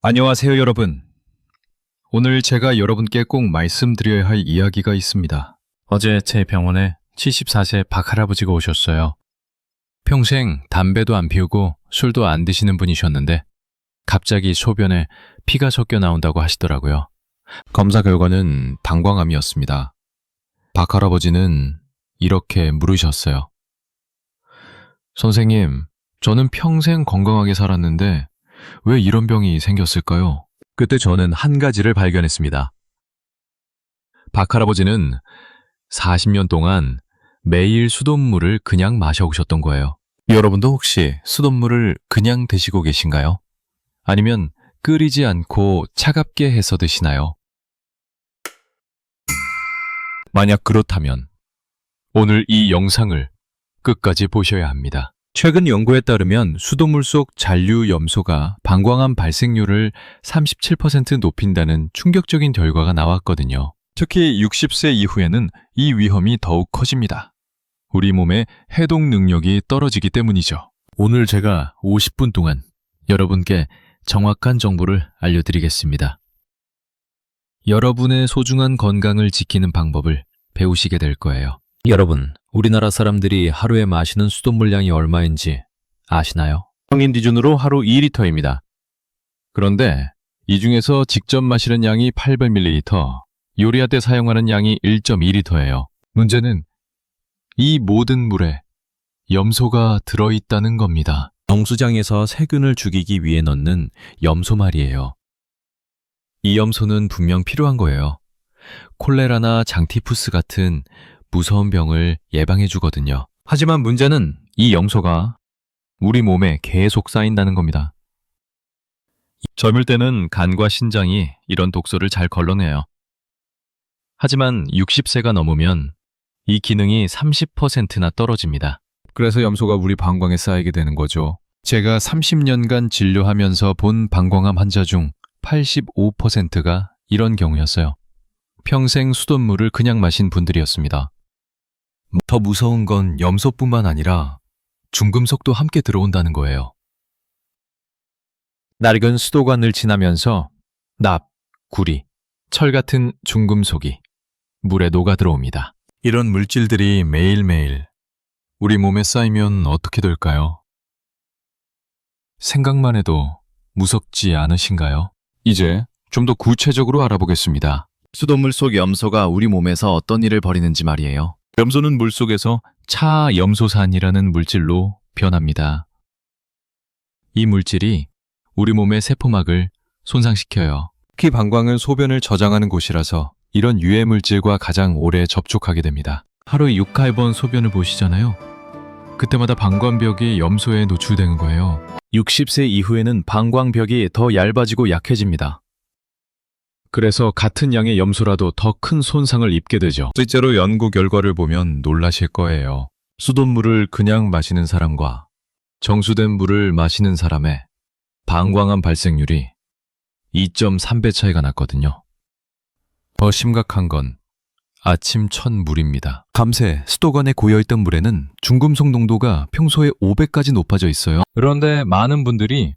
안녕하세요, 여러분. 오늘 제가 여러분께 꼭 말씀드려야 할 이야기가 있습니다. 어제 제 병원에 74세 박할아버지가 오셨어요. 평생 담배도 안 피우고 술도 안 드시는 분이셨는데 갑자기 소변에 피가 섞여 나온다고 하시더라고요. 검사 결과는 방광암이었습니다. 박할아버지는 이렇게 물으셨어요. 선생님, 저는 평생 건강하게 살았는데 왜 이런 병이 생겼을까요? 그때 저는 한 가지를 발견했습니다. 박할아버지는 40년 동안 매일 수돗물을 그냥 마셔오셨던 거예요. 여러분도 혹시 수돗물을 그냥 드시고 계신가요? 아니면 끓이지 않고 차갑게 해서 드시나요? 만약 그렇다면 오늘 이 영상을 끝까지 보셔야 합니다. 최근 연구에 따르면 수돗물 속 잔류 염소가 방광암 발생률을 37% 높인다는 충격적인 결과가 나왔거든요. 특히 60세 이후에는 이 위험이 더욱 커집니다. 우리 몸의 해독 능력이 떨어지기 때문이죠. 오늘 제가 50분 동안 여러분께 정확한 정보를 알려드리겠습니다. 여러분의 소중한 건강을 지키는 방법을 배우시게 될 거예요. 여러분, 우리나라 사람들이 하루에 마시는 수돗물량이 얼마인지 아시나요? 성인 기준으로 하루 2리터입니다. 그런데 이 중에서 직접 마시는 양이 800ml, 요리할 때 사용하는 양이 1.2리터예요. 문제는 이 모든 물에 염소가 들어있다는 겁니다. 정수장에서 세균을 죽이기 위해 넣는 염소 말이에요. 이 염소는 분명 필요한 거예요. 콜레라나 장티푸스 같은 무서운 병을 예방해 주거든요. 하지만 문제는 이 염소가 우리 몸에 계속 쌓인다는 겁니다. 젊을 때는 간과 신장이 이런 독소를 잘 걸러내요. 하지만 60세가 넘으면 이 기능이 30%나 떨어집니다. 그래서 염소가 우리 방광에 쌓이게 되는 거죠. 제가 30년간 진료하면서 본 방광암 환자 중 85%가 이런 경우였어요. 평생 수돗물을 그냥 마신 분들이었습니다. 더 무서운 건 염소뿐만 아니라 중금속도 함께 들어온다는 거예요. 낡은 수도관을 지나면서 납, 구리, 철 같은 중금속이 물에 녹아 들어옵니다. 이런 물질들이 매일매일 우리 몸에 쌓이면 어떻게 될까요? 생각만 해도 무섭지 않으신가요? 이제 좀 더 구체적으로 알아보겠습니다. 수돗물 속 염소가 우리 몸에서 어떤 일을 벌이는지 말이에요. 염소는 물속에서 차염소산이라는 물질로 변합니다. 이 물질이 우리 몸의 세포막을 손상시켜요. 특히 방광은 소변을 저장하는 곳이라서 이런 유해 물질과 가장 오래 접촉하게 됩니다. 하루에 6~8번 소변을 보시잖아요. 그때마다 방광벽이 염소에 노출되는 거예요. 60세 이후에는 방광벽이 더 얇아지고 약해집니다. 그래서 같은 양의 염소라도 더 큰 손상을 입게 되죠. 실제로 연구 결과를 보면 놀라실 거예요. 수돗물을 그냥 마시는 사람과 정수된 물을 마시는 사람의 방광암 발생률이 2.3배 차이가 났거든요. 더 심각한 건 아침 첫 물입니다. 밤새 수도관에 고여있던 물에는 중금속 농도가 평소에 5배까지 높아져 있어요. 그런데 많은 분들이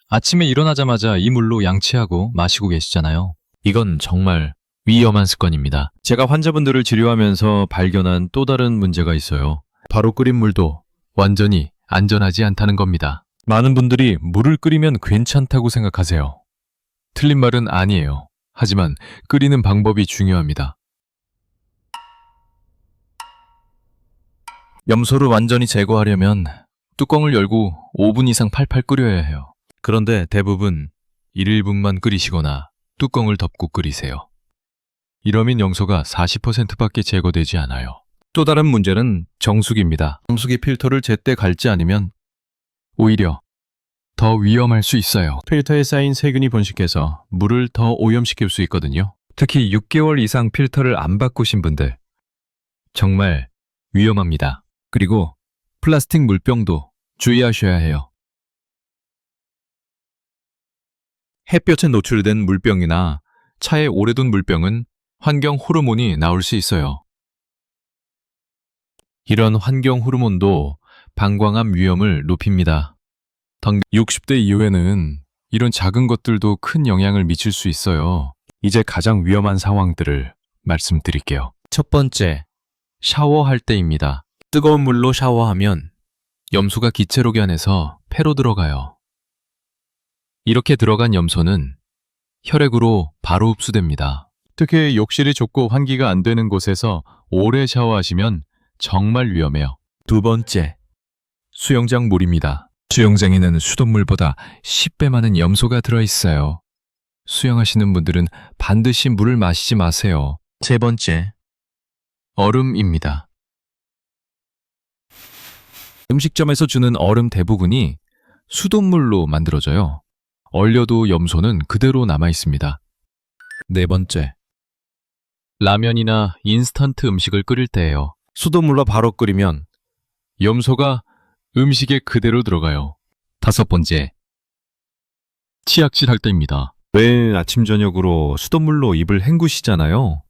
아침에 일어나자마자 이 물로 양치하고 마시고 계시잖아요. 이건 정말 위험한 습관입니다. 제가 환자분들을 치료하면서 발견한 또 다른 문제가 있어요. 바로 끓인 물도 완전히 안전하지 않다는 겁니다. 많은 분들이 물을 끓이면 괜찮다고 생각하세요. 틀린 말은 아니에요. 하지만 끓이는 방법이 중요합니다. 염소를 완전히 제거하려면 뚜껑을 열고 5분 이상 팔팔 끓여야 해요. 그런데 대부분 1분만 끓이시거나 뚜껑을 덮고 끓이세요. 이러면 염소가 40%밖에 제거되지 않아요. 또 다른 문제는 정수기입니다. 정수기 필터를 제때 갈지 않으면 오히려 더 위험할 수 있어요. 필터에 쌓인 세균이 번식해서 물을 더 오염시킬 수 있거든요. 특히 6개월 이상 필터를 안 바꾸신 분들 정말 위험합니다. 그리고 플라스틱 물병도 주의하셔야 해요. 햇볕에 노출된 물병이나 차에 오래 둔 물병은 환경 호르몬이 나올 수 있어요. 이런 환경 호르몬도 방광암 위험을 높입니다. 60대 이후에는 이런 작은 것들도 큰 영향을 미칠 수 있어요. 이제 가장 위험한 상황들을 말씀드릴게요. 첫 번째, 샤워할 때입니다. 뜨거운 물로 샤워하면 염소가 기체로기 안에서 폐로 들어가요. 이렇게 들어간 염소는 혈액으로 바로 흡수됩니다. 특히 욕실이 좁고 환기가 안 되는 곳에서 오래 샤워하시면 정말 위험해요. 두 번째, 수영장 물입니다. 수영장에는 수돗물보다 10배 많은 염소가 들어있어요. 수영하시는 분들은 반드시 물을 마시지 마세요. 세 번째, 얼음입니다. 음식점에서 주는 얼음 대부분이 수돗물로 만들어져요. 얼려도 염소는 그대로 남아 있습니다. 네 번째, 라면이나 인스턴트 음식을 끓일 때예요. 수돗물로 바로 끓이면 염소가 음식에 그대로 들어가요. 다섯 번째, 치약질 할 때입니다. 매일 아침 저녁으로 수돗물로 입을 헹구시잖아요.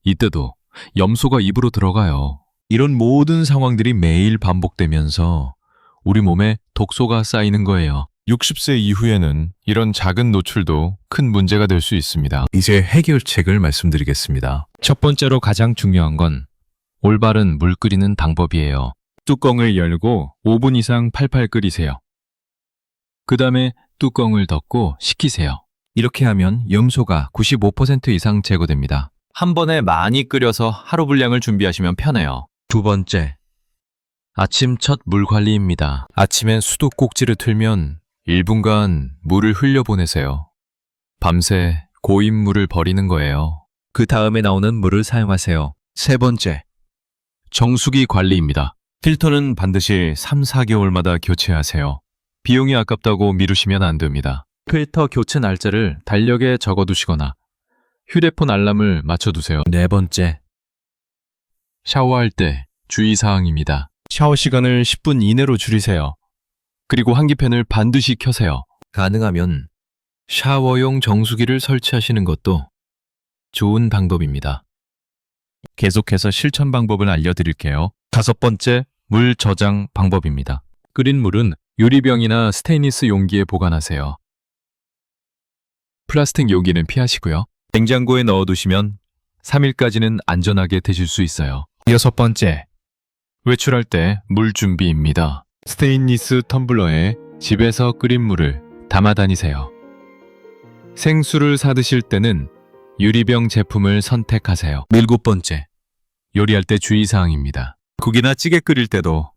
이때도 염소가 입으로 들어가요. 이런 모든 상황들이 매일 반복되면서 우리 몸에 독소가 쌓이는 거예요. 60세 이후에는 이런 작은 노출도 큰 문제가 될 수 있습니다. 이제 해결책을 말씀드리겠습니다. 첫 번째로 가장 중요한 건 올바른 물 끓이는 방법이에요. 뚜껑을 열고 5분 이상 팔팔 끓이세요. 그 다음에 뚜껑을 덮고 식히세요. 이렇게 하면 염소가 95% 이상 제거됩니다. 한 번에 많이 끓여서 하루 분량을 준비하시면 편해요. 두 번째, 아침 첫 물 관리입니다. 아침에 수도꼭지를 틀면 1분간 물을 흘려보내세요. 밤새 고인물을 버리는 거예요. 그 다음에 나오는 물을 사용하세요. 세 번째, 정수기 관리입니다. 필터는 반드시 3, 4개월마다 교체하세요. 비용이 아깝다고 미루시면 안 됩니다. 필터 교체 날짜를 달력에 적어두시거나 휴대폰 알람을 맞춰두세요. 네 번째, 샤워할 때 주의사항입니다. 샤워 시간을 10분 이내로 줄이세요. 그리고 환기팬을 반드시 켜세요. 가능하면 샤워용 정수기를 설치하시는 것도 좋은 방법입니다. 계속해서 실천 방법을 알려드릴게요. 다섯 번째, 물 저장 방법입니다. 끓인 물은 유리병이나 스테인리스 용기에 보관하세요. 플라스틱 용기는 피하시고요. 냉장고에 넣어두시면 3일까지는 안전하게 드실 수 있어요. 여섯 번째, 외출할 때 물 준비입니다. 스테인리스 텀블러에 집에서 끓인 물을 담아 다니세요. 생수를 사드실 때는 유리병 제품을 선택하세요. 일곱 번째, 요리할 때 주의사항입니다. 국이나 찌개 끓일 때도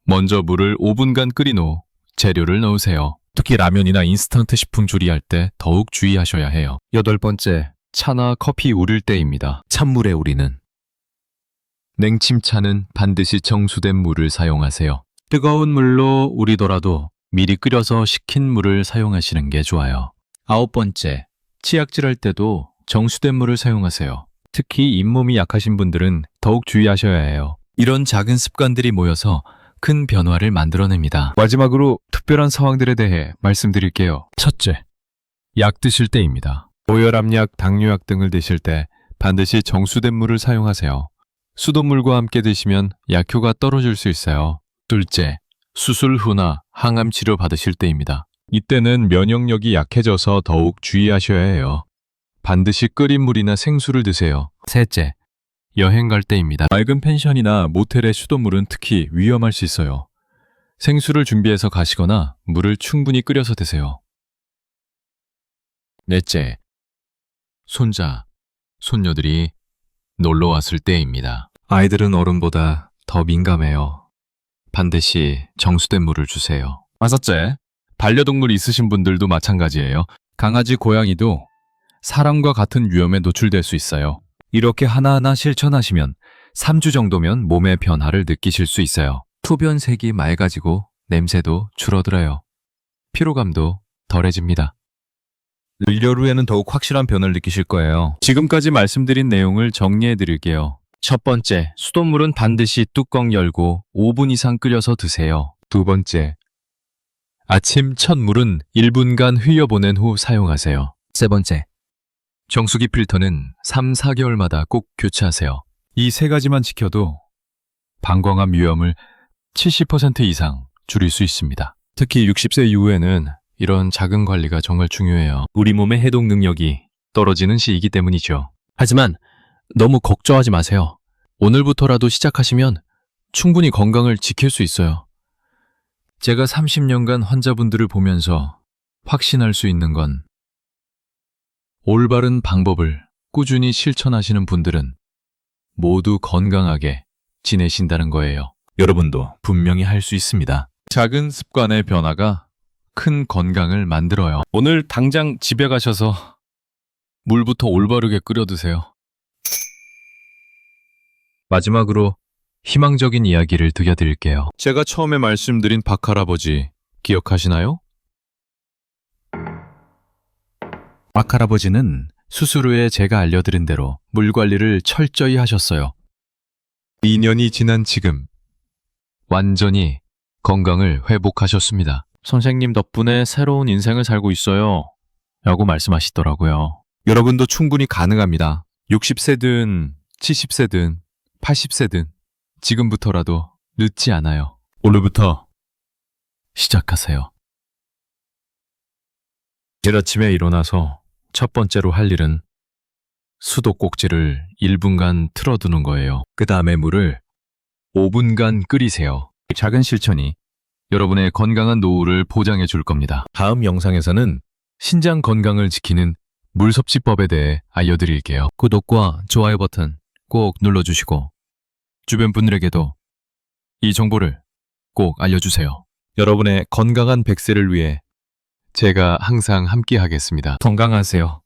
먼저 물을 5분간 끓인 후 재료를 넣으세요. 특히 라면이나 인스턴트 식품 조리할 때 더욱 주의하셔야 해요. 여덟 번째, 차나 커피 우릴 때입니다. 찬물에 우리는 냉침차는 반드시 정수된 물을 사용하세요. 뜨거운 물로 우리더라도 미리 끓여서 식힌 물을 사용하시는 게 좋아요. 아홉 번째, 치약질할 때도 정수된 물을 사용하세요. 특히 잇몸이 약하신 분들은 더욱 주의하셔야 해요. 이런 작은 습관들이 모여서 큰 변화를 만들어냅니다. 마지막으로 특별한 상황들에 대해 말씀드릴게요. 첫째, 약 드실 때입니다. 고혈압약, 당뇨약 등을 드실 때 반드시 정수된 물을 사용하세요. 수돗물과 함께 드시면 약효가 떨어질 수 있어요. 둘째, 수술 후나 항암 치료 받으실 때입니다. 이때는 면역력이 약해져서 더욱 주의하셔야 해요. 반드시 끓인 물이나 생수를 드세요. 셋째, 여행 갈 때입니다. 맑은 펜션이나 모텔의 수돗물은 특히 위험할 수 있어요. 생수를 준비해서 가시거나 물을 충분히 끓여서 드세요. 넷째, 손자, 손녀들이 놀러 왔을 때입니다. 아이들은 어른보다 더 민감해요. 반드시 정수된 물을 주세요. 다섯째, 반려동물 있으신 분들도 마찬가지예요. 강아지, 고양이도 사람과 같은 위험에 노출될 수 있어요. 이렇게 하나하나 실천하시면 3주 정도면 몸의 변화를 느끼실 수 있어요. 소변색이 맑아지고 냄새도 줄어들어요. 피로감도 덜해집니다. 일열 후에는 더욱 확실한 변화를 느끼실 거예요. 지금까지 말씀드린 내용을 정리해 드릴게요. 첫 번째, 수돗물은 반드시 뚜껑 열고 5분 이상 끓여서 드세요. 두 번째, 아침 첫 물은 1분간 흘려보낸 후 사용하세요. 세 번째, 정수기 필터는 3, 4개월마다 꼭 교체하세요. 이 세 가지만 지켜도 방광암 위험을 70% 이상 줄일 수 있습니다. 특히 60세 이후에는 이런 작은 관리가 정말 중요해요. 우리 몸의 해독 능력이 떨어지는 시이기 때문이죠. 하지만 너무 걱정하지 마세요. 오늘부터라도 시작하시면 충분히 건강을 지킬 수 있어요. 제가 30년간 환자분들을 보면서 확신할 수 있는 건 올바른 방법을 꾸준히 실천하시는 분들은 모두 건강하게 지내신다는 거예요. 여러분도 분명히 할 수 있습니다. 작은 습관의 변화가 큰 건강을 만들어요. 오늘 당장 집에 가셔서 물부터 올바르게 끓여 드세요. 마지막으로 희망적인 이야기를 들려드릴게요. 제가 처음에 말씀드린 박할아버지 기억하시나요? 박할아버지는 수술 후에 제가 알려드린 대로 물 관리를 철저히 하셨어요. 2년이 지난 지금 완전히 건강을 회복하셨습니다. 선생님 덕분에 새로운 인생을 살고 있어요. 라고 말씀하시더라고요. 여러분도 충분히 가능합니다. 60세든 70세든 80세든 지금부터라도 늦지 않아요. 오늘부터 시작하세요. 내일 아침에 일어나서 첫 번째로 할 일은 수도꼭지를 1분간 틀어두는 거예요. 그 다음에 물을 5분간 끓이세요. 작은 실천이 여러분의 건강한 노후를 보장해 줄 겁니다. 다음 영상에서는 신장 건강을 지키는 물섭취법에 대해 알려드릴게요. 구독과 좋아요 버튼 꼭 눌러주시고 주변 분들에게도 이 정보를 꼭 알려주세요. 여러분의 건강한 100세를 위해 제가 항상 함께 하겠습니다. 건강하세요.